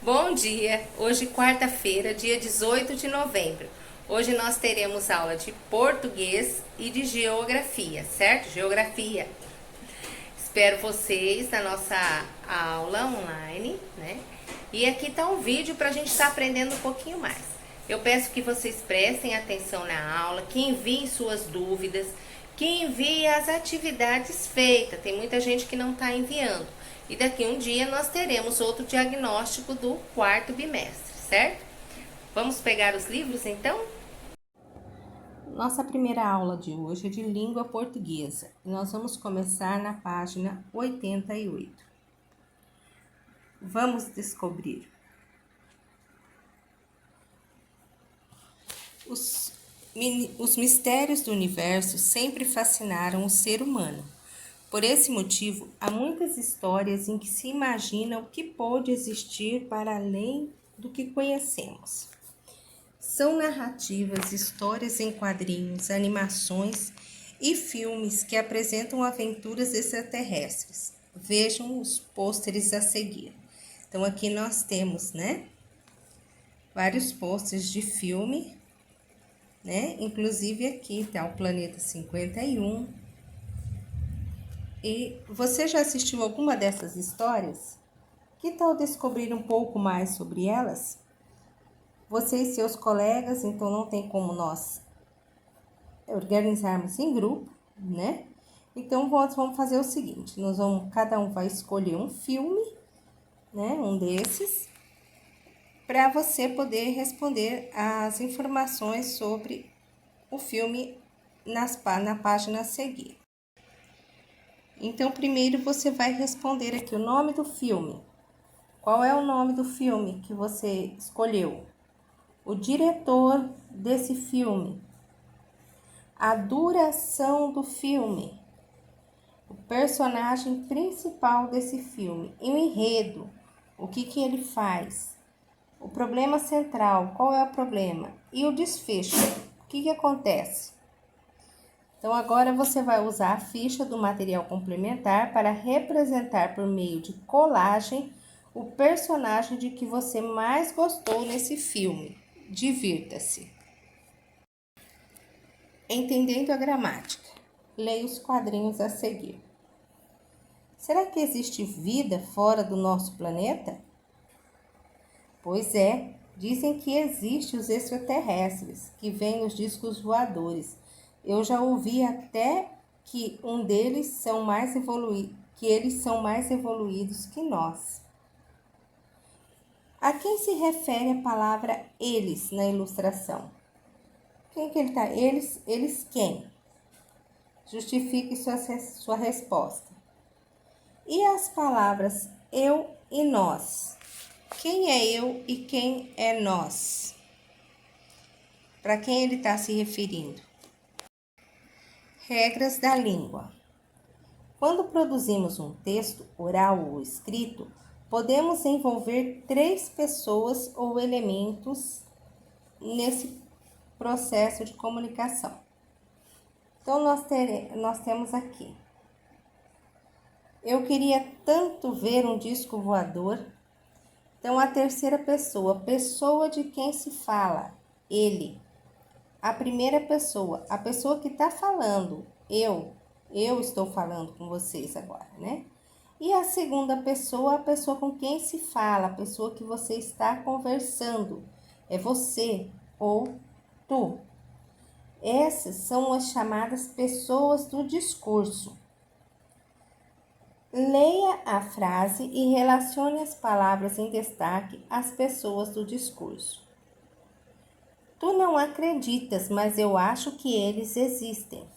Bom dia! Hoje, quarta-feira, dia 18 de novembro. Hoje nós teremos aula de português e de geografia, certo? Geografia. Espero vocês na nossa aula online, né? E aqui está um vídeo para a gente estar aprendendo um pouquinho mais. Eu peço que vocês prestem atenção na aula, que enviem suas dúvidas, que enviem as atividades feitas. Tem muita gente que não está enviando. E daqui um dia nós teremos outro diagnóstico do quarto bimestre, certo? Vamos pegar os livros então? Nossa primeira aula de hoje é de língua portuguesa e nós vamos começar na página 88. Vamos descobrir. Os mistérios do universo sempre fascinaram o ser humano. Por esse motivo, há muitas histórias em que se imagina o que pode existir para além do que conhecemos. São narrativas, histórias em quadrinhos, animações e filmes que apresentam aventuras extraterrestres. Vejam os pôsteres a seguir. Então, aqui nós temos, vários pôsteres de filme, Inclusive aqui está o Planeta 51. E você já assistiu alguma dessas histórias? Que tal descobrir um pouco mais sobre elas? Você e seus colegas, então não tem como nós organizarmos em grupo, Então vamos fazer o seguinte, cada um vai escolher um filme, um desses, para você poder responder as informações sobre o filme na página a seguir. Então, primeiro você vai responder aqui o nome do filme. Qual é o nome do filme que você escolheu? O diretor desse filme. A duração do filme. O personagem principal desse filme. E o enredo. O que ele faz? O problema central. Qual é o problema? E o desfecho. O que acontece? Então, agora você vai usar a ficha do material complementar para representar por meio de colagem o personagem de que você mais gostou nesse filme. Divirta-se. Entendendo a gramática. Leia os quadrinhos a seguir. Será que existe vida fora do nosso planeta? Pois é, dizem que existem os extraterrestres, que vêm nos discos voadores. Eu já ouvi até que eles são mais evoluídos que nós. A quem se refere a palavra eles na ilustração? Quem que ele está? Eles quem? Justifique sua resposta. E as palavras eu e nós? Quem é eu e quem é nós? Para quem ele está se referindo? Regras da língua. Quando produzimos um texto, oral ou escrito, podemos envolver 3 pessoas ou elementos nesse processo de comunicação. Então, nós temos aqui. Eu queria tanto ver um disco voador. Então, a terceira pessoa, pessoa de quem se fala, ele. A primeira pessoa, a pessoa que está falando, eu estou falando com vocês agora, E a segunda pessoa, a pessoa com quem se fala, a pessoa que você está conversando, é você ou tu. Essas são as chamadas pessoas do discurso. Leia a frase e relacione as palavras em destaque às pessoas do discurso. Tu não acreditas, mas eu acho que eles existem.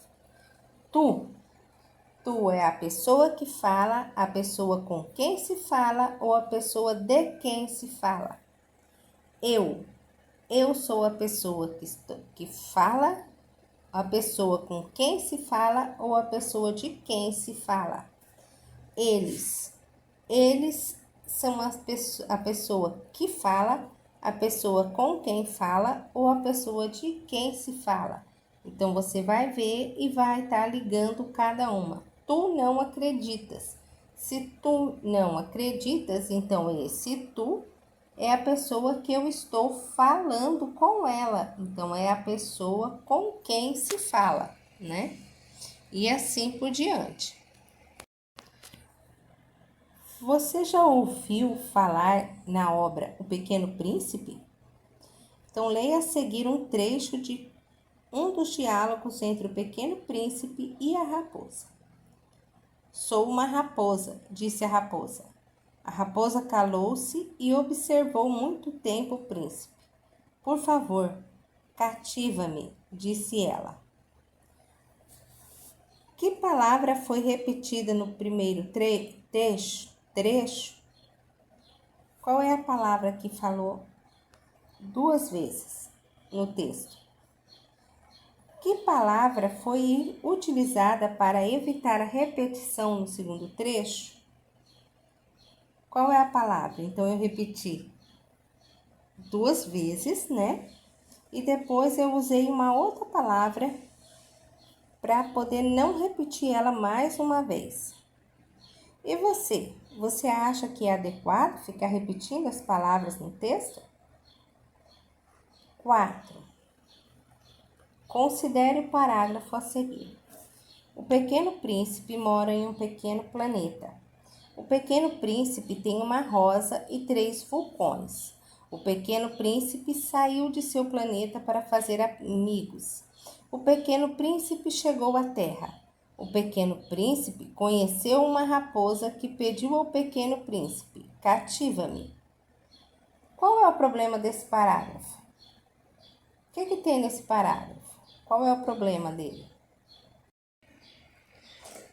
Tu é a pessoa que fala, a pessoa com quem se fala ou a pessoa de quem se fala. Eu sou a pessoa que fala, a pessoa com quem se fala ou a pessoa de quem se fala. Eles são a pessoa que fala, a pessoa com quem fala ou a pessoa de quem se fala. Então, você vai ver e vai estar ligando cada uma. Tu não acreditas. Se tu não acreditas, então esse tu é a pessoa que eu estou falando com ela. Então, é a pessoa com quem se fala, né? E assim por diante. Você já ouviu falar na obra O Pequeno Príncipe? Então, leia a seguir um trecho de um dos diálogos entre o Pequeno Príncipe e a raposa. Sou uma raposa, disse a raposa. A raposa calou-se e observou muito tempo o príncipe. Por favor, cativa-me, disse ela. Que palavra foi repetida no primeiro trecho? Qual é a palavra que falou 2 vezes no texto? Que palavra foi utilizada para evitar a repetição no segundo trecho? Qual é a palavra? Então, eu repeti 2 vezes, né? E depois eu usei uma outra palavra para poder não repetir ela mais uma vez. E você? Você acha que é adequado ficar repetindo as palavras no texto? 4. Considere o parágrafo a seguir. O pequeno príncipe mora em um pequeno planeta. O pequeno príncipe tem uma rosa e 3 vulcões. O pequeno príncipe saiu de seu planeta para fazer amigos. O pequeno príncipe chegou à Terra. O pequeno príncipe conheceu uma raposa que pediu ao pequeno príncipe: cativa-me. Qual é o problema desse parágrafo? O que tem nesse parágrafo? Qual é o problema dele?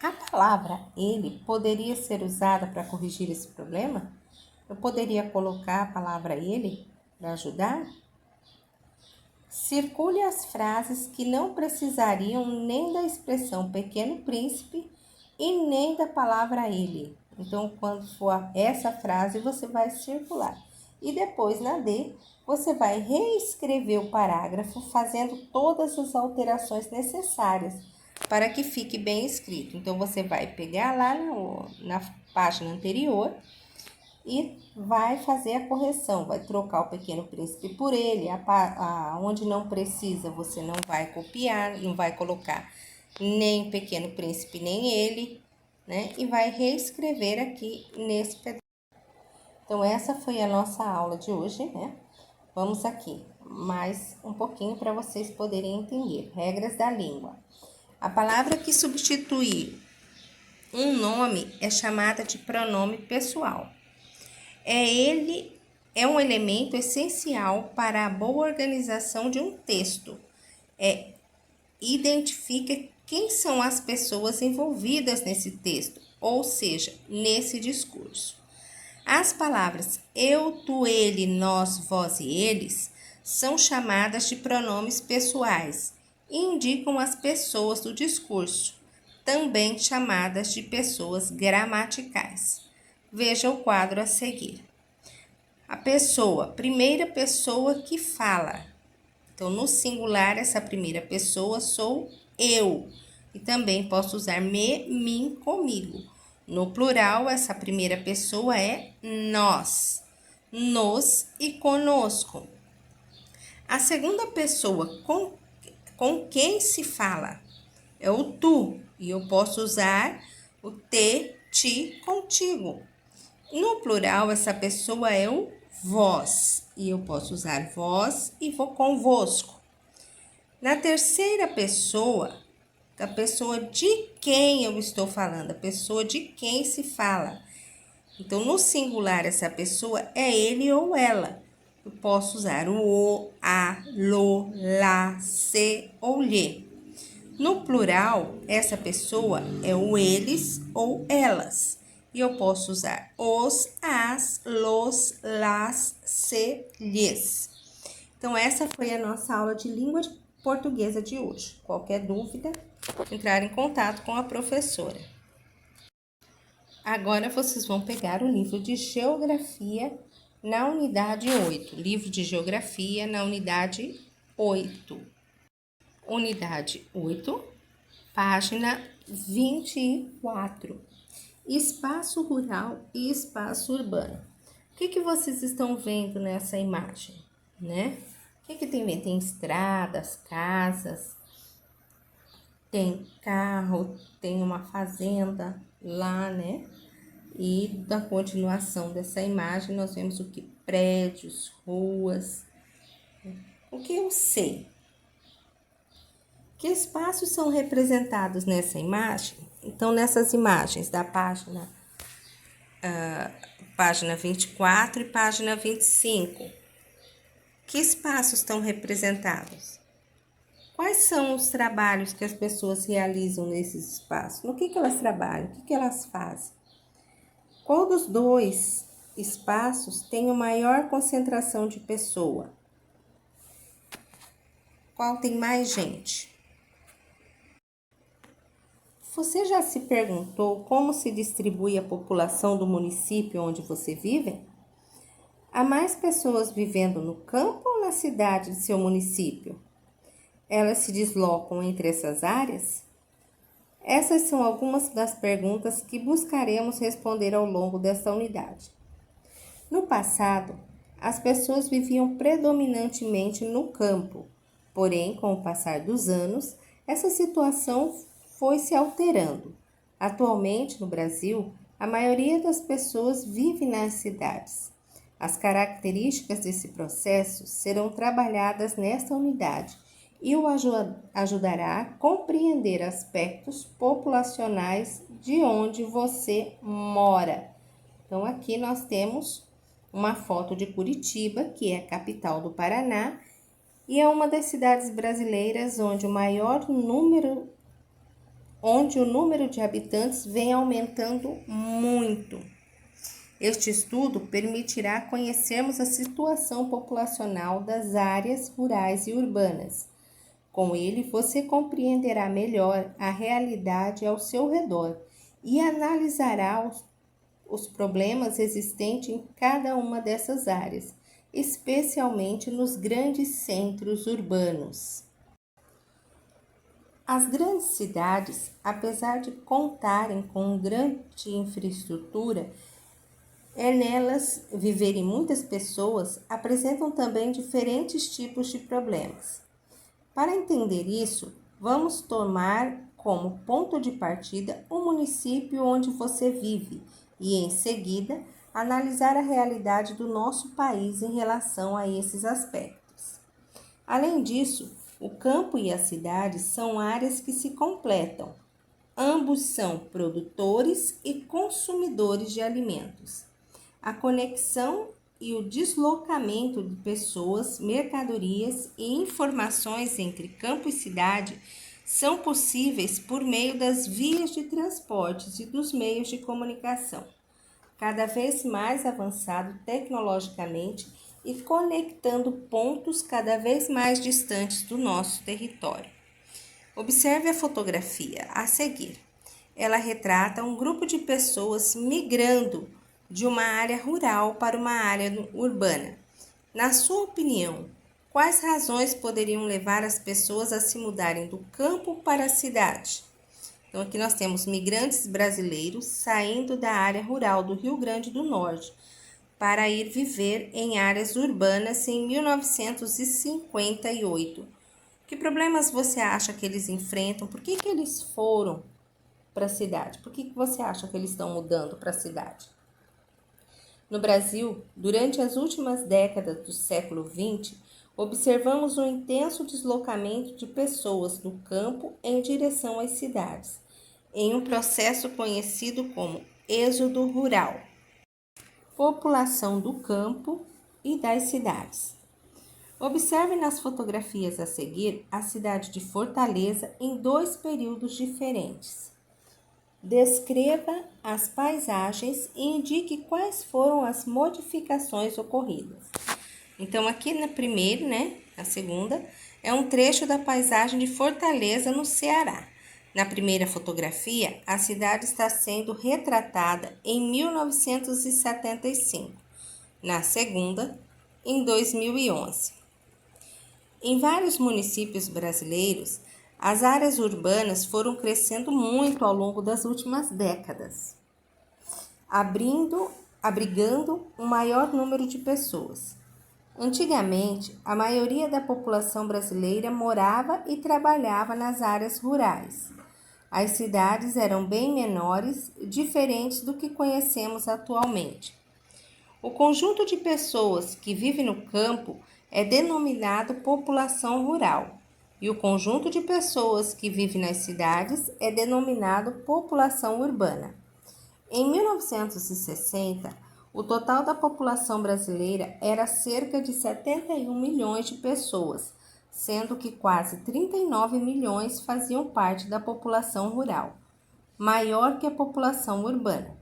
A palavra ele poderia ser usada para corrigir esse problema? Eu poderia colocar a palavra ele para ajudar? Circule as frases que não precisariam nem da expressão pequeno príncipe e nem da palavra ele. Então, quando for essa frase, você vai circular. E depois, na D, você vai reescrever o parágrafo fazendo todas as alterações necessárias para que fique bem escrito. Então, você vai pegar lá na página anterior e vai fazer a correção, vai trocar o pequeno príncipe por ele, onde não precisa você não vai copiar, não vai colocar nem pequeno príncipe nem ele, né? E vai reescrever aqui nesse pedaço. Então, essa foi a nossa aula de hoje, né? Vamos aqui mais um pouquinho para vocês poderem entender. Regras da língua. A palavra que substitui um nome é chamada de pronome pessoal. Ele é um elemento essencial para a boa organização de um texto. Identifica quem são as pessoas envolvidas nesse texto, ou seja, nesse discurso. As palavras eu, tu, ele, nós, vós e eles são chamadas de pronomes pessoais e indicam as pessoas do discurso, também chamadas de pessoas gramaticais. Veja o quadro a seguir. A pessoa, primeira pessoa que fala. Então, no singular, essa primeira pessoa sou eu. E também posso usar me, mim, comigo. No plural, essa primeira pessoa é nós, nos e conosco. A segunda pessoa com quem se fala é o tu. E eu posso usar o te, ti, contigo. No plural, essa pessoa é o vós. E eu posso usar vós e vou convosco. Na terceira pessoa, a pessoa de quem eu estou falando, a pessoa de quem se fala. Então, no singular, essa pessoa é ele ou ela. Eu posso usar o, a, lo, lá, se ou lhe. No plural, essa pessoa é o eles ou elas. E eu posso usar os, as, los, las, se, lhes. Então, essa foi a nossa aula de língua portuguesa de hoje. Qualquer dúvida, entrar em contato com a professora. Agora, vocês vão pegar o livro de Geografia na unidade 8. Livro de Geografia na unidade 8. Unidade 8, página 24. Espaço rural e espaço urbano. O que vocês estão vendo nessa imagem, né? O que tem? Tem estradas, casas, tem carro, tem uma fazenda lá, né? E da continuação dessa imagem, nós vemos o que? Prédios, ruas. O que eu sei? Que espaços são representados nessa imagem? Então, nessas imagens da página 24 e página 25, que espaços estão representados? Quais são os trabalhos que as pessoas realizam nesses espaços? No que elas trabalham? O que elas fazem? Qual dos dois espaços tem a maior concentração de pessoa? Qual tem mais gente? Você já se perguntou como se distribui a população do município onde você vive? Há mais pessoas vivendo no campo ou na cidade de seu município? Elas se deslocam entre essas áreas? Essas são algumas das perguntas que buscaremos responder ao longo desta unidade. No passado, as pessoas viviam predominantemente no campo, porém, com o passar dos anos, essa situação foi se alterando. Atualmente, no Brasil, a maioria das pessoas vive nas cidades. As características desse processo serão trabalhadas nesta unidade e o ajudará a compreender aspectos populacionais de onde você mora. Então, aqui nós temos uma foto de Curitiba, que é a capital do Paraná, e é uma das cidades brasileiras onde o número de habitantes vem aumentando muito. Este estudo permitirá conhecermos a situação populacional das áreas rurais e urbanas. Com ele, você compreenderá melhor a realidade ao seu redor e analisará os problemas existentes em cada uma dessas áreas, especialmente nos grandes centros urbanos. As grandes cidades, apesar de contarem com grande infraestrutura, nelas viverem muitas pessoas, apresentam também diferentes tipos de problemas. Para entender isso, vamos tomar como ponto de partida o município onde você vive e, em seguida, analisar a realidade do nosso país em relação a esses aspectos. Além disso, o campo e a cidade são áreas que se completam. Ambos são produtores e consumidores de alimentos. A conexão e o deslocamento de pessoas, mercadorias e informações entre campo e cidade são possíveis por meio das vias de transportes e dos meios de comunicação, cada vez mais avançado tecnologicamente e conectando pontos cada vez mais distantes do nosso território. Observe a fotografia a seguir. Ela retrata um grupo de pessoas migrando de uma área rural para uma área urbana. Na sua opinião, quais razões poderiam levar as pessoas a se mudarem do campo para a cidade? Então, aqui nós temos migrantes brasileiros saindo da área rural do Rio Grande do Norte para ir viver em áreas urbanas em 1958. Que problemas você acha que eles enfrentam? Por que eles foram para a cidade? Por que você acha que eles estão mudando para a cidade? No Brasil, durante as últimas décadas do século XX, observamos um intenso deslocamento de pessoas do campo em direção às cidades, em um processo conhecido como êxodo rural. População do campo e das cidades. Observe nas fotografias a seguir a cidade de Fortaleza em dois períodos diferentes. Descreva as paisagens e indique quais foram as modificações ocorridas. Então, aqui na primeira, a segunda, é um trecho da paisagem de Fortaleza, no Ceará. Na primeira fotografia, a cidade está sendo retratada em 1975. Na segunda, em 2011. Em vários municípios brasileiros, as áreas urbanas foram crescendo muito ao longo das últimas décadas, abrindo abrigando um maior número de pessoas. Antigamente, a maioria da população brasileira morava e trabalhava nas áreas rurais. As cidades eram bem menores, diferentes do que conhecemos atualmente. O conjunto de pessoas que vive no campo é denominado população rural, e o conjunto de pessoas que vive nas cidades é denominado população urbana. Em 1960, o total da população brasileira era cerca de 71 milhões de pessoas, sendo que quase 39 milhões faziam parte da população rural, maior que a população urbana.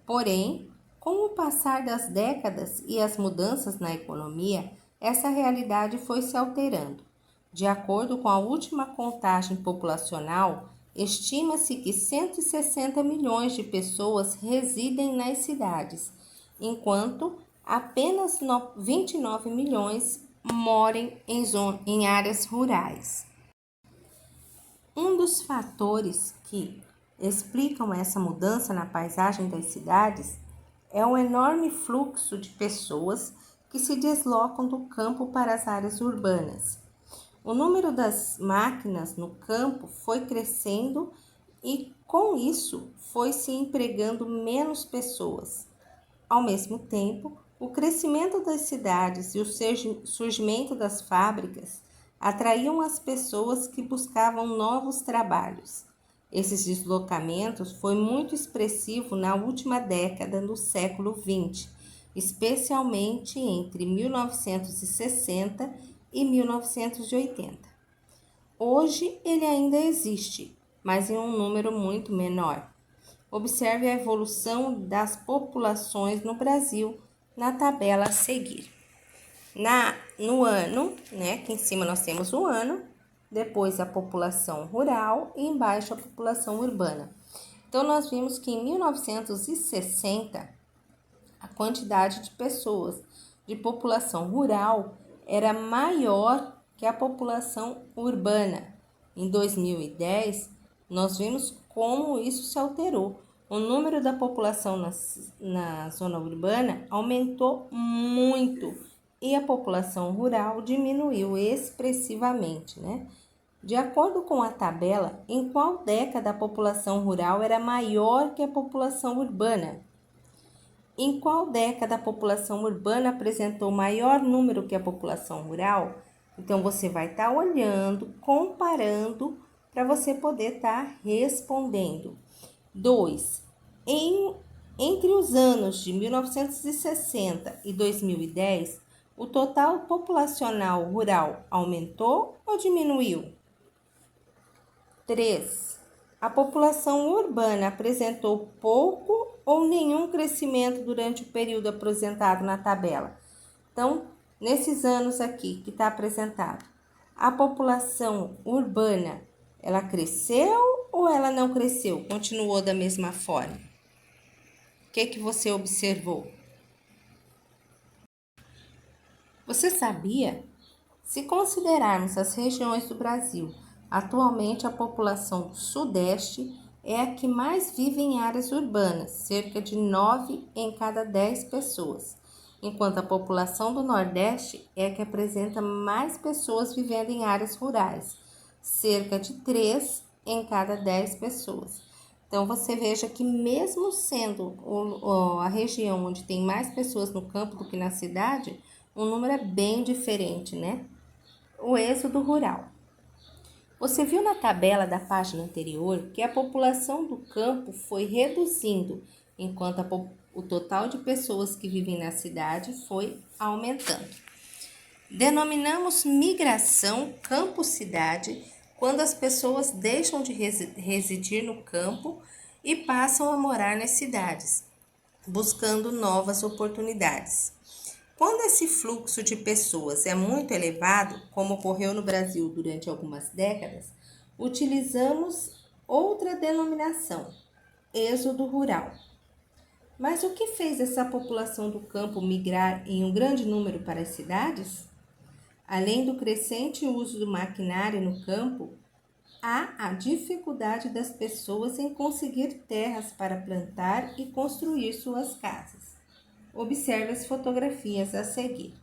Porém, com o passar das décadas e as mudanças na economia, essa realidade foi se alterando. De acordo com a última contagem populacional, estima-se que 160 milhões de pessoas residem nas cidades, enquanto apenas 29 milhões morem em áreas rurais. Um dos fatores que explicam essa mudança na paisagem das cidades é o enorme fluxo de pessoas que se deslocam do campo para as áreas urbanas. O número das máquinas no campo foi crescendo e, com isso, foi se empregando menos pessoas. Ao mesmo tempo, o crescimento das cidades e o surgimento das fábricas atraíam as pessoas que buscavam novos trabalhos. Esses deslocamentos foi muito expressivo na última década do século XX, especialmente entre 1960 e 1980. Hoje ele ainda existe, mas em um número muito menor. Observe a evolução das populações no Brasil na tabela a seguir. No ano, que em cima nós temos o ano, depois a população rural e embaixo a população urbana. Então, nós vimos que em 1960, a quantidade de pessoas de população rural era maior que a população urbana. Em 2010, nós vimos como isso se alterou. O número da população na zona urbana aumentou muito e a população rural diminuiu expressivamente, De acordo com a tabela, em qual década a população rural era maior que a população urbana? Em qual década a população urbana apresentou maior número que a população rural? Então, você vai estar olhando, comparando, para você poder estar respondendo. 2. Entre os anos de 1960 e 2010, o total populacional rural aumentou ou diminuiu? 3. A população urbana apresentou pouco ou nenhum crescimento durante o período apresentado na tabela. Então, nesses anos aqui que está apresentado, a população urbana, ela cresceu ou ela não cresceu? Continuou da mesma forma? O que você observou? Você sabia? Se considerarmos as regiões do Brasil, atualmente a população do Sudeste é a que mais vive em áreas urbanas, cerca de 9 em cada 10 pessoas, enquanto a população do Nordeste é a que apresenta mais pessoas vivendo em áreas rurais, cerca de 3 em cada 10 pessoas. Então, você veja que mesmo sendo a região onde tem mais pessoas no campo do que na cidade, o número é bem diferente, O êxodo rural. Você viu na tabela da página anterior que a população do campo foi reduzindo, enquanto o total de pessoas que vivem na cidade foi aumentando. Denominamos migração campo-cidade quando as pessoas deixam de residir no campo e passam a morar nas cidades, buscando novas oportunidades. Quando esse fluxo de pessoas é muito elevado, como ocorreu no Brasil durante algumas décadas, utilizamos outra denominação, êxodo rural. Mas o que fez essa população do campo migrar em um grande número para as cidades? Além do crescente uso do maquinário no campo, há a dificuldade das pessoas em conseguir terras para plantar e construir suas casas. Observe as fotografias a seguir.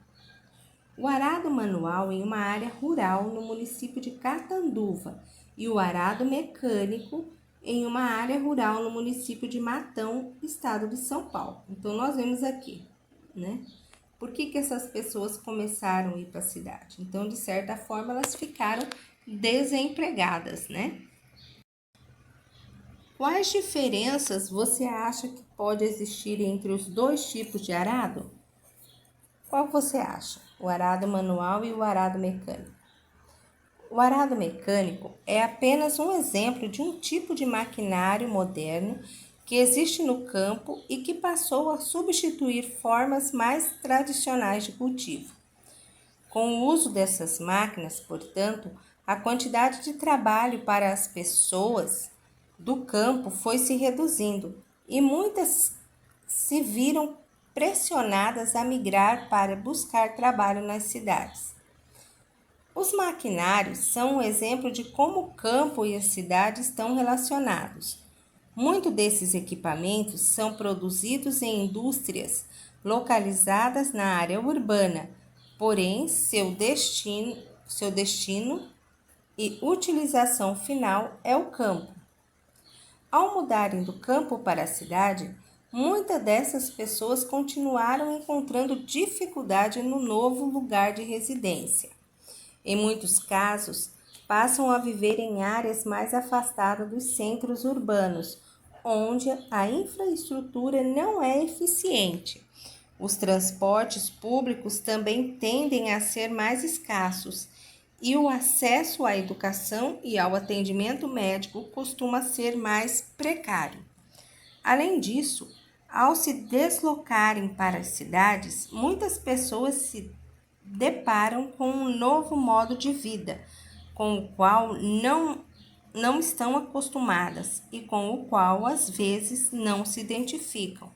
O arado manual em uma área rural no município de Catanduva e o arado mecânico em uma área rural no município de Matão, estado de São Paulo. Então, nós vemos aqui, né? Por que essas pessoas começaram a ir para a cidade? Então, de certa forma, elas ficaram desempregadas, né? Quais diferenças você acha que pode existir entre os dois tipos de arado? Qual você acha? O arado manual e o arado mecânico. O arado mecânico é apenas um exemplo de um tipo de maquinário moderno que existe no campo e que passou a substituir formas mais tradicionais de cultivo. Com o uso dessas máquinas, portanto, a quantidade de trabalho para as pessoas do campo foi se reduzindo e muitas se viram pressionadas a migrar para buscar trabalho nas cidades. Os maquinários são um exemplo de como o campo e a cidade estão relacionados. Muitos desses equipamentos são produzidos em indústrias localizadas na área urbana, porém seu destino e utilização final é o campo. Ao mudarem do campo para a cidade, muitas dessas pessoas continuaram encontrando dificuldade no novo lugar de residência. Em muitos casos, passam a viver em áreas mais afastadas dos centros urbanos, onde a infraestrutura não é eficiente. Os transportes públicos também tendem a ser mais escassos e o acesso à educação e ao atendimento médico costuma ser mais precário. Além disso, ao se deslocarem para as cidades, muitas pessoas se deparam com um novo modo de vida, com o qual não estão acostumadas e com o qual às vezes não se identificam.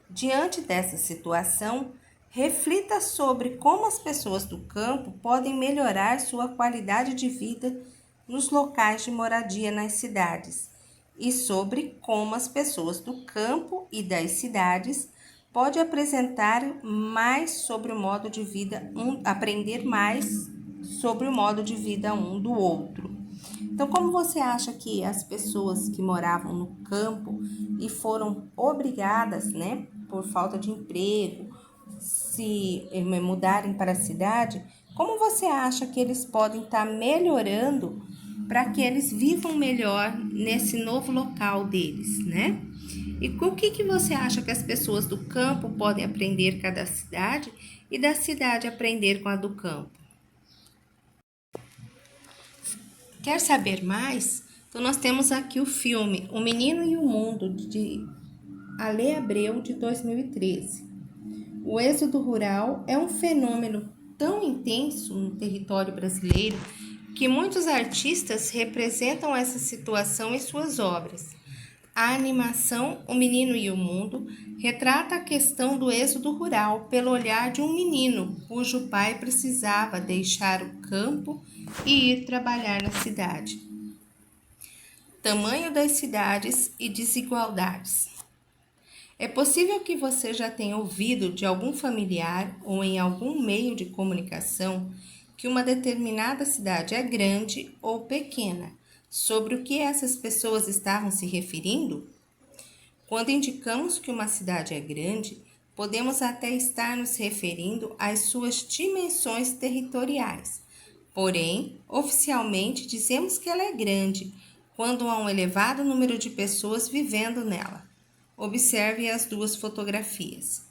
Diante dessa situação, reflita sobre como as pessoas do campo podem melhorar sua qualidade de vida nos locais de moradia nas cidades e sobre como as pessoas do campo e das cidades podem aprender mais sobre o modo de vida um do outro. Então, como você acha que as pessoas que moravam no campo e foram obrigadas, né, por falta de emprego, se mudarem para a cidade, como você acha que eles podem estar melhorando para que eles vivam melhor nesse novo local deles, né? E o que você acha que as pessoas do campo podem aprender com a da cidade e da cidade aprender com a do campo? Quer saber mais? Então nós temos aqui o filme O Menino e o Mundo, de Ale Abreu, de 2013. O êxodo rural é um fenômeno tão intenso no território brasileiro que muitos artistas representam essa situação em suas obras. A animação O Menino e o Mundo retrata a questão do êxodo rural pelo olhar de um menino cujo pai precisava deixar o campo e ir trabalhar na cidade. Tamanho das cidades e desigualdades. É possível que você já tenha ouvido de algum familiar ou em algum meio de comunicação que uma determinada cidade é grande ou pequena. Sobre o que essas pessoas estavam se referindo? Quando indicamos que uma cidade é grande, podemos até estar nos referindo às suas dimensões territoriais. Porém, oficialmente dizemos que ela é grande quando há um elevado número de pessoas vivendo nela. Observe as duas fotografias.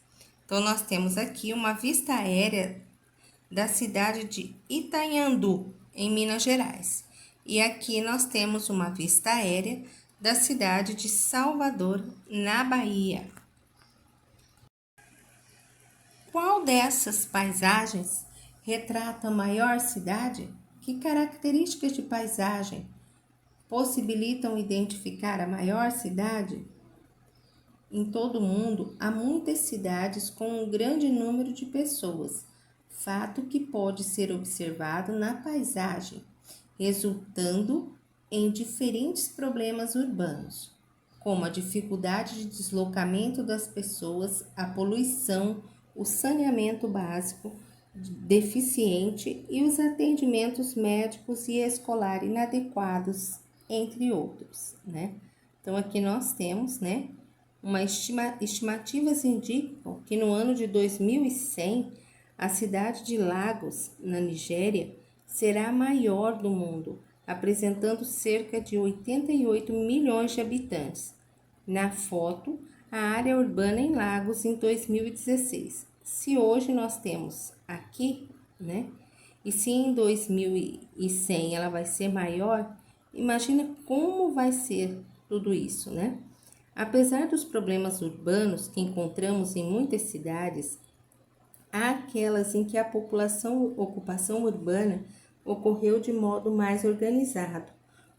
Então, nós temos aqui uma vista aérea da cidade de Itanhandu, em Minas Gerais. E aqui nós temos uma vista aérea da cidade de Salvador, na Bahia. Qual dessas paisagens retrata a maior cidade? Que características de paisagem possibilitam identificar a maior cidade? Em todo o mundo, há muitas cidades com um grande número de pessoas, fato que pode ser observado na paisagem, resultando em diferentes problemas urbanos. como a dificuldade de deslocamento das pessoas, a poluição, o saneamento básico deficiente e os atendimentos médicos e escolar inadequados, entre outros, né? Então, aqui nós temos, né, estimativas indicam que no ano de 2100, a cidade de Lagos, na Nigéria, será a maior do mundo, apresentando cerca de 88 milhões de habitantes. Na foto, a área urbana em Lagos em 2016. Se hoje nós temos aqui, né? E se em 2100 ela vai ser maior, imagina como vai ser tudo isso, né? Apesar dos problemas urbanos que encontramos em muitas cidades, há aquelas em que a ocupação urbana ocorreu de modo mais organizado,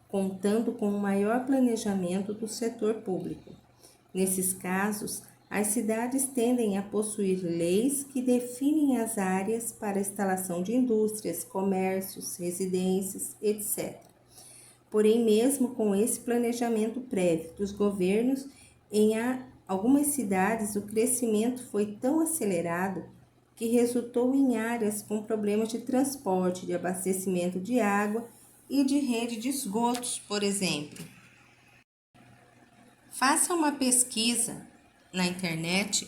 contando com um maior planejamento do setor público. Nesses casos, as cidades tendem a possuir leis que definem as áreas para a instalação de indústrias, comércios, residências, etc. Porém, mesmo com esse planejamento prévio dos governos, em algumas cidades o crescimento foi tão acelerado que resultou em áreas com problemas de transporte, de abastecimento de água e de rede de esgotos, por exemplo. Faça uma pesquisa na internet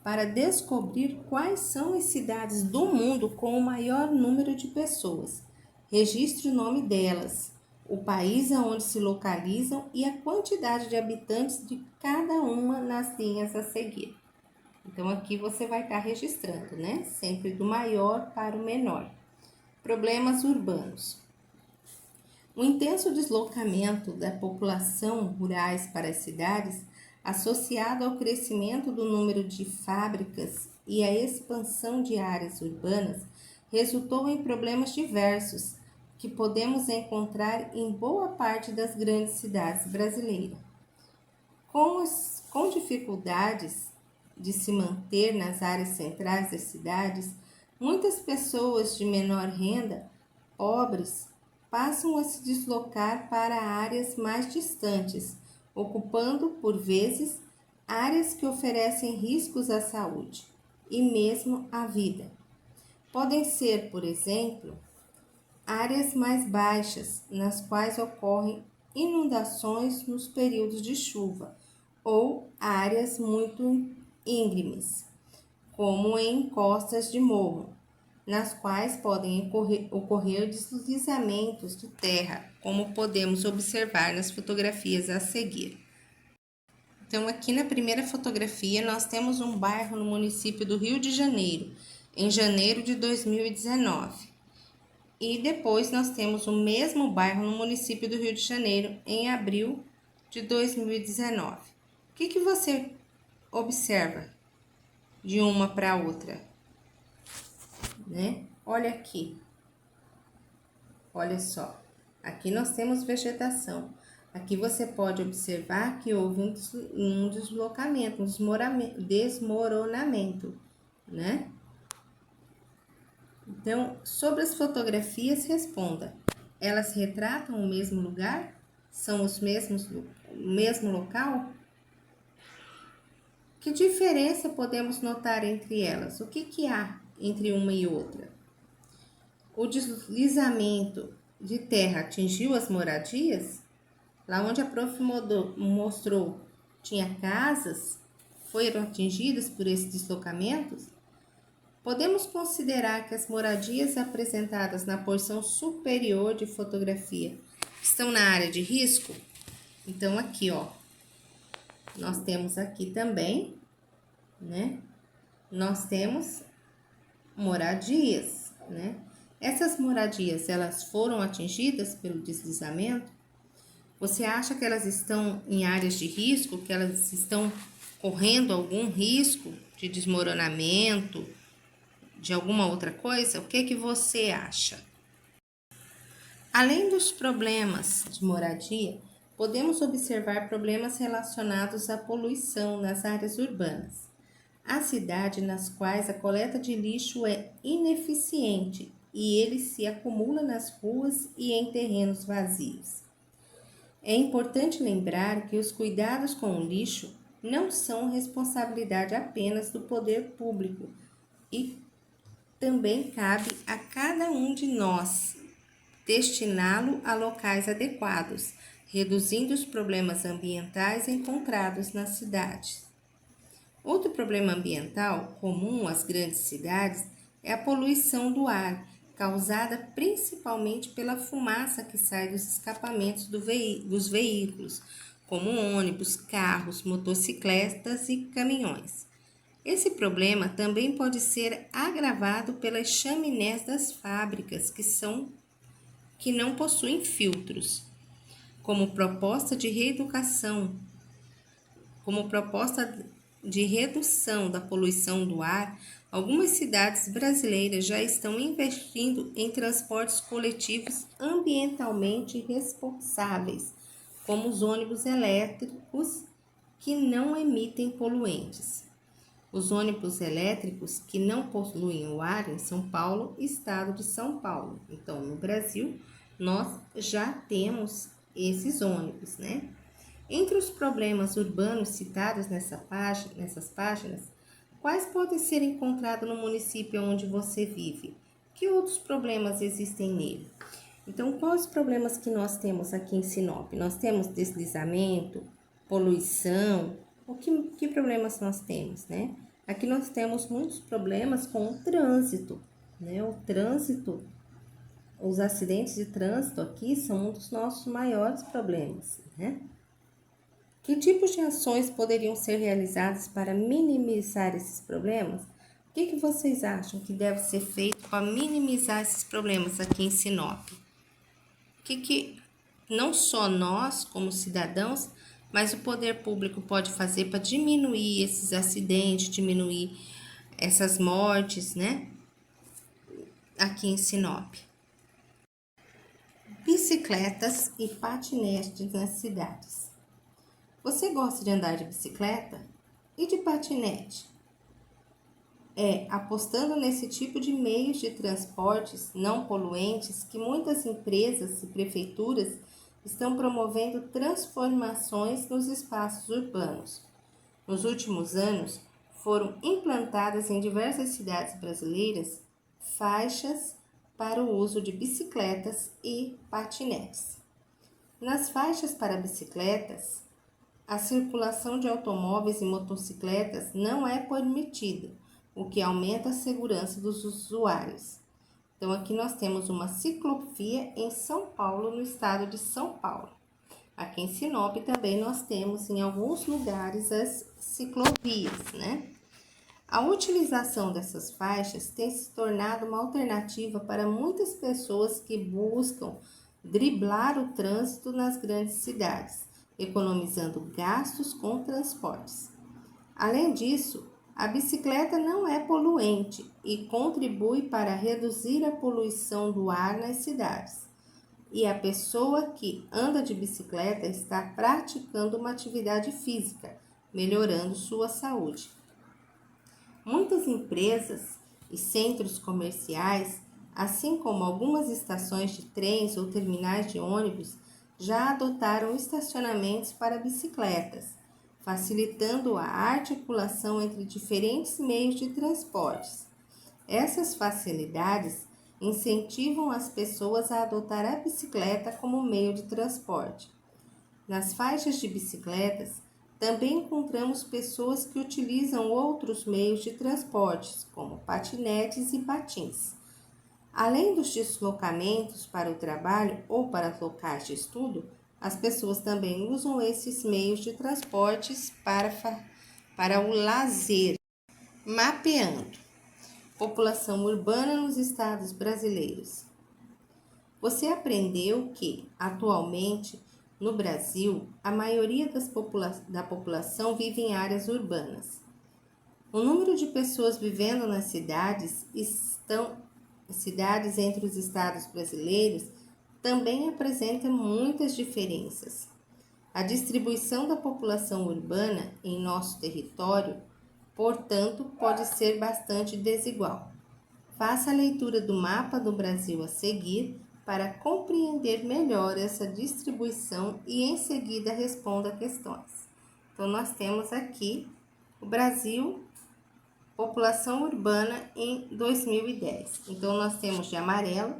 para descobrir quais são as cidades do mundo com o maior número de pessoas. Registre o nome delas, o país aonde se localizam e a quantidade de habitantes de cada uma nas linhas a seguir. Então, aqui você vai estar registrando, né? Sempre do maior para o menor. Problemas urbanos. O intenso deslocamento da população rurais para as cidades, associado ao crescimento do número de fábricas e à expansão de áreas urbanas, resultou em problemas diversos que podemos encontrar em boa parte das grandes cidades brasileiras. Com dificuldades de se manter nas áreas centrais das cidades, muitas pessoas de menor renda, pobres, passam a se deslocar para áreas mais distantes, ocupando, por vezes, áreas que oferecem riscos à saúde e mesmo à vida. Podem ser, por exemplo, áreas mais baixas, nas quais ocorrem inundações nos períodos de chuva, ou áreas muito íngremes, como em encostas de morro, nas quais podem ocorrer deslizamentos de terra, como podemos observar nas fotografias a seguir. Então, aqui na primeira fotografia, nós temos um bairro no município do Rio de Janeiro, em janeiro de 2019. E depois nós temos o mesmo bairro no município do Rio de Janeiro, em abril de 2019. O que você observa de uma para outra? Né? Olha aqui, olha só, aqui nós temos vegetação. Aqui você pode observar que houve um deslocamento, um desmoronamento, né? Então, sobre as fotografias, responda. Elas retratam o mesmo lugar? São o mesmo local? Que diferença podemos notar entre elas? O que há entre uma e outra? O deslizamento de terra atingiu as moradias? Lá onde a prof mostrou, tinha casas, foram atingidas por esses deslocamentos? Podemos considerar que as moradias apresentadas na porção superior de fotografia estão na área de risco? Então, aqui, ó, nós temos aqui também, né? Nós temos moradias, né? Essas moradias, elas foram atingidas pelo deslizamento? Você acha que elas estão em áreas de risco, que elas estão correndo algum risco de desmoronamento, de alguma outra coisa? O que você acha? Além dos problemas de moradia, podemos observar problemas relacionados à poluição nas áreas urbanas. Há cidades nas quais a coleta de lixo é ineficiente e ele se acumula nas ruas e em terrenos vazios. É importante lembrar que os cuidados com o lixo não são responsabilidade apenas do poder público e também cabe a cada um de nós destiná-lo a locais adequados, reduzindo os problemas ambientais encontrados nas cidades. Outro problema ambiental comum às grandes cidades é a poluição do ar, causada principalmente pela fumaça que sai dos escapamentos dos veículos, como ônibus, carros, motocicletas e caminhões. Esse problema também pode ser agravado pelas chaminés das fábricas que não possuem filtros. Como proposta de redução da poluição do ar, algumas cidades brasileiras já estão investindo em transportes coletivos ambientalmente responsáveis, como os ônibus elétricos que não emitem poluentes. Os ônibus elétricos que não poluem o ar em São Paulo, estado de São Paulo. Então, no Brasil, nós já temos esses ônibus, né? Entre os problemas urbanos citados nessas páginas, quais podem ser encontrados no município onde você vive? Que outros problemas existem nele? Então, quais os problemas que nós temos aqui em Sinop? Nós temos deslizamento, poluição, que problemas nós temos, né? Aqui nós temos muitos problemas com o trânsito, né? O trânsito, os acidentes de trânsito aqui são um dos nossos maiores problemas, né? Que tipos de ações poderiam ser realizadas para minimizar esses problemas? O que vocês acham que deve ser feito para minimizar esses problemas aqui em Sinop? Que não só nós, como cidadãos, mas o poder público pode fazer para diminuir esses acidentes, diminuir essas mortes, né? Aqui em Sinop. Bicicletas e patinetes nas cidades. Você gosta de andar de bicicleta e de patinete? Apostando nesse tipo de meios de transportes não poluentes que muitas empresas e prefeituras estão promovendo transformações nos espaços urbanos. Nos últimos anos, foram implantadas em diversas cidades brasileiras faixas para o uso de bicicletas e patinetes. Nas faixas para bicicletas, a circulação de automóveis e motocicletas não é permitida, o que aumenta a segurança dos usuários. Então, aqui nós temos uma ciclovia em São Paulo, no estado de São Paulo. Aqui em Sinop também nós temos em alguns lugares as ciclovias, né? A utilização dessas faixas tem se tornado uma alternativa para muitas pessoas que buscam driblar o trânsito nas grandes cidades, economizando gastos com transportes. Além disso, a bicicleta não é poluente e contribui para reduzir a poluição do ar nas cidades. E a pessoa que anda de bicicleta está praticando uma atividade física, melhorando sua saúde. Muitas empresas e centros comerciais, assim como algumas estações de trens ou terminais de ônibus, já adotaram estacionamentos para bicicletas, facilitando a articulação entre diferentes meios de transportes. Essas facilidades incentivam as pessoas a adotar a bicicleta como meio de transporte. Nas faixas de bicicletas, também encontramos pessoas que utilizam outros meios de transportes, como patinetes e patins. Além dos deslocamentos para o trabalho ou para locais de estudo, as pessoas também usam esses meios de transportes para o lazer. Mapeando população urbana nos estados brasileiros. Você aprendeu que, atualmente, no Brasil, a maioria da população vive em áreas urbanas. O número de pessoas vivendo nas cidades entre os estados brasileiros também apresenta muitas diferenças. A distribuição da população urbana em nosso território, portanto, pode ser bastante desigual. Faça a leitura do mapa do Brasil a seguir para compreender melhor essa distribuição e em seguida responda questões. Então, nós temos aqui o Brasil, população urbana em 2010. Então, nós temos de amarelo,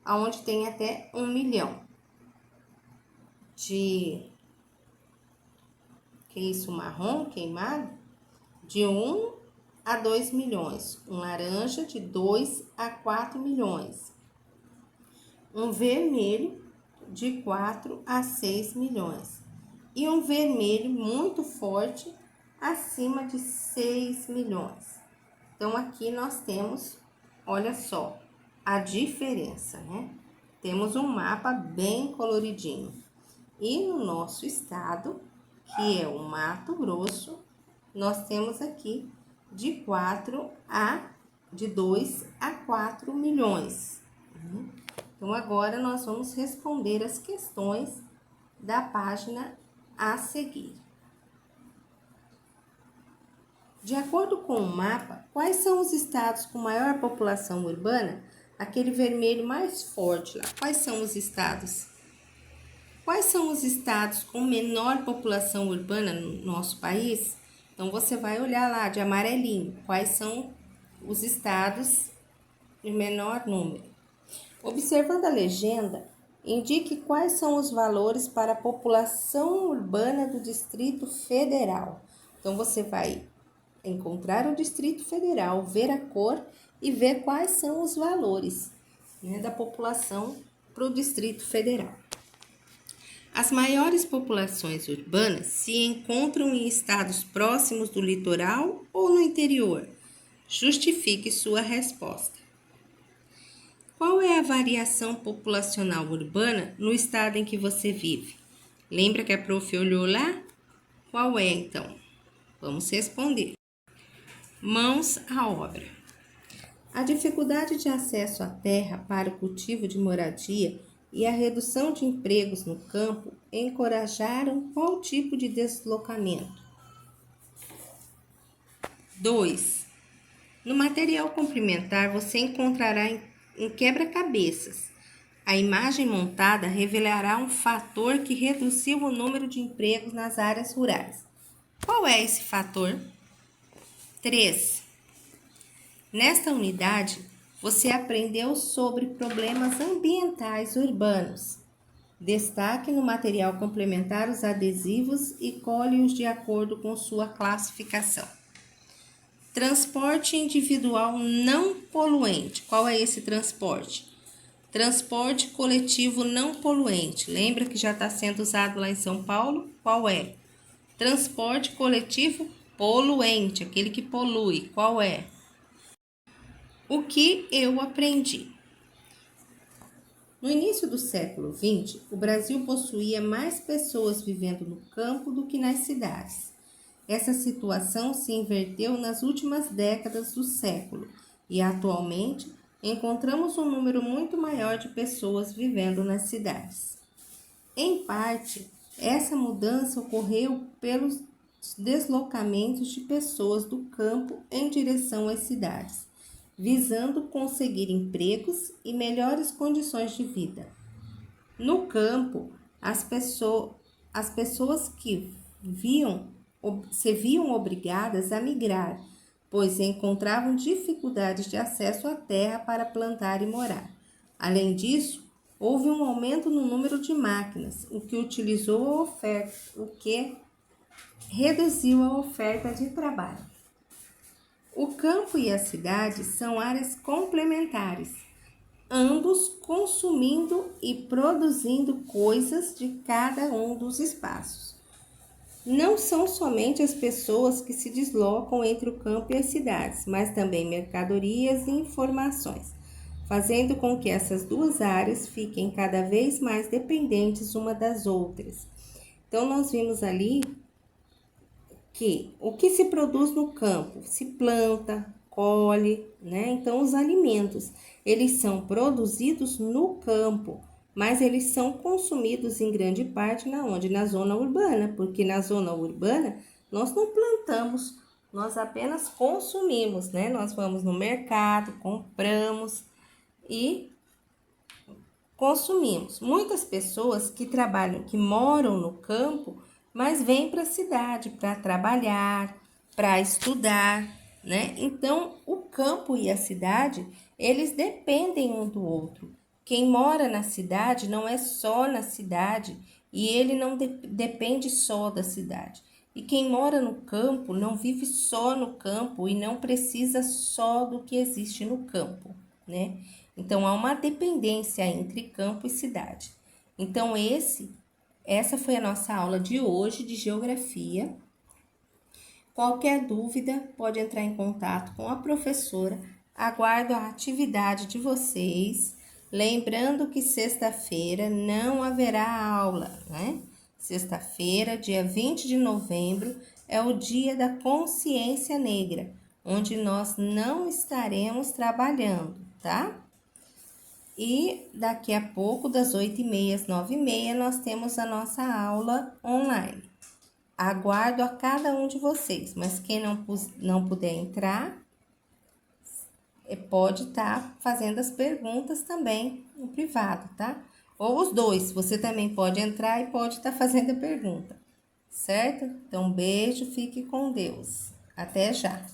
aonde tem até 1 milhão. Que isso, marrom queimado, de 1 a 2 milhões. Um laranja, de 2 a 4 milhões. Um vermelho, de 4 a 6 milhões. E um vermelho muito forte, acima de 6 milhões. Então, aqui nós temos, olha só, a diferença, né? Temos um mapa bem coloridinho. E no nosso estado, que é o Mato Grosso, nós temos aqui de 2 a 4 milhões. Então, agora nós vamos responder as questões da página a seguir. De acordo com o mapa, quais são os estados com maior população urbana? Aquele vermelho mais forte lá. Quais são os estados? Quais são os estados com menor população urbana no nosso país? Então, você vai olhar lá de amarelinho. Quais são os estados de menor número? Observando a legenda, indique quais são os valores para a população urbana do Distrito Federal. Então, você vai encontrar o Distrito Federal, ver a cor e ver quais são os valores, né, da população para o Distrito Federal. As maiores populações urbanas se encontram em estados próximos do litoral ou no interior? Justifique sua resposta. Qual é a variação populacional urbana no estado em que você vive? Lembra que a prof olhou lá? Qual é, então? Vamos responder. Mãos à obra. A dificuldade de acesso à terra para o cultivo de moradia e a redução de empregos no campo encorajaram qual tipo de deslocamento? 2. No material complementar, você encontrará em quebra-cabeças. A imagem montada revelará um fator que reduziu o número de empregos nas áreas rurais. Qual é esse fator? 3. Nesta unidade, você aprendeu sobre problemas ambientais urbanos. Destaque no material complementar os adesivos e colhe-os de acordo com sua classificação. Transporte individual não poluente. Qual é esse transporte? Transporte coletivo não poluente. Lembra que já está sendo usado lá em São Paulo? Qual é? Transporte coletivo poluente, aquele que polui. Qual é? O que eu aprendi? No início do século XX, o Brasil possuía mais pessoas vivendo no campo do que nas cidades. Essa situação se inverteu nas últimas décadas do século e, atualmente, encontramos um número muito maior de pessoas vivendo nas cidades. Em parte, essa mudança ocorreu pelos deslocamentos de pessoas do campo em direção às cidades, visando conseguir empregos e melhores condições de vida. No campo, as pessoas que se viam obrigadas a migrar, pois encontravam dificuldades de acesso à terra para plantar e morar. Além disso, houve um aumento no número de máquinas, o que reduziu a oferta de trabalho. O campo e a cidade são áreas complementares, ambos consumindo e produzindo coisas de cada um dos espaços. Não são somente as pessoas que se deslocam entre o campo e as cidades, mas também mercadorias e informações, fazendo com que essas duas áreas fiquem cada vez mais dependentes uma das outras. Então, nós vimos ali que o que se produz no campo se planta, colhe, né? Então, os alimentos, eles são produzidos no campo, mas eles são consumidos em grande parte na zona urbana, porque na zona urbana nós não plantamos, nós apenas consumimos, né? Nós vamos no mercado, compramos e consumimos. Muitas pessoas que trabalham, que moram no campo, mas vêm para a cidade para trabalhar, para estudar, né? Então, o campo e a cidade, eles dependem um do outro. Quem mora na cidade não é só na cidade e ele não depende só da cidade. E quem mora no campo não vive só no campo e não precisa só do que existe no campo, né? Então há uma dependência entre campo e cidade. Então essa foi a nossa aula de hoje de geografia. Qualquer dúvida pode entrar em contato com a professora. Aguardo a atividade de vocês. Lembrando que sexta-feira não haverá aula, né? Sexta-feira, dia 20 de novembro, é o Dia da Consciência Negra, onde nós não estaremos trabalhando, tá? E daqui a pouco, das 8h30 às 9h30, nós temos a nossa aula online. Aguardo a cada um de vocês, mas quem não puder entrar, pode estar fazendo as perguntas também no privado, tá? Ou os dois, você também pode entrar e pode estar fazendo a pergunta, certo? Então, beijo, fique com Deus. Até já!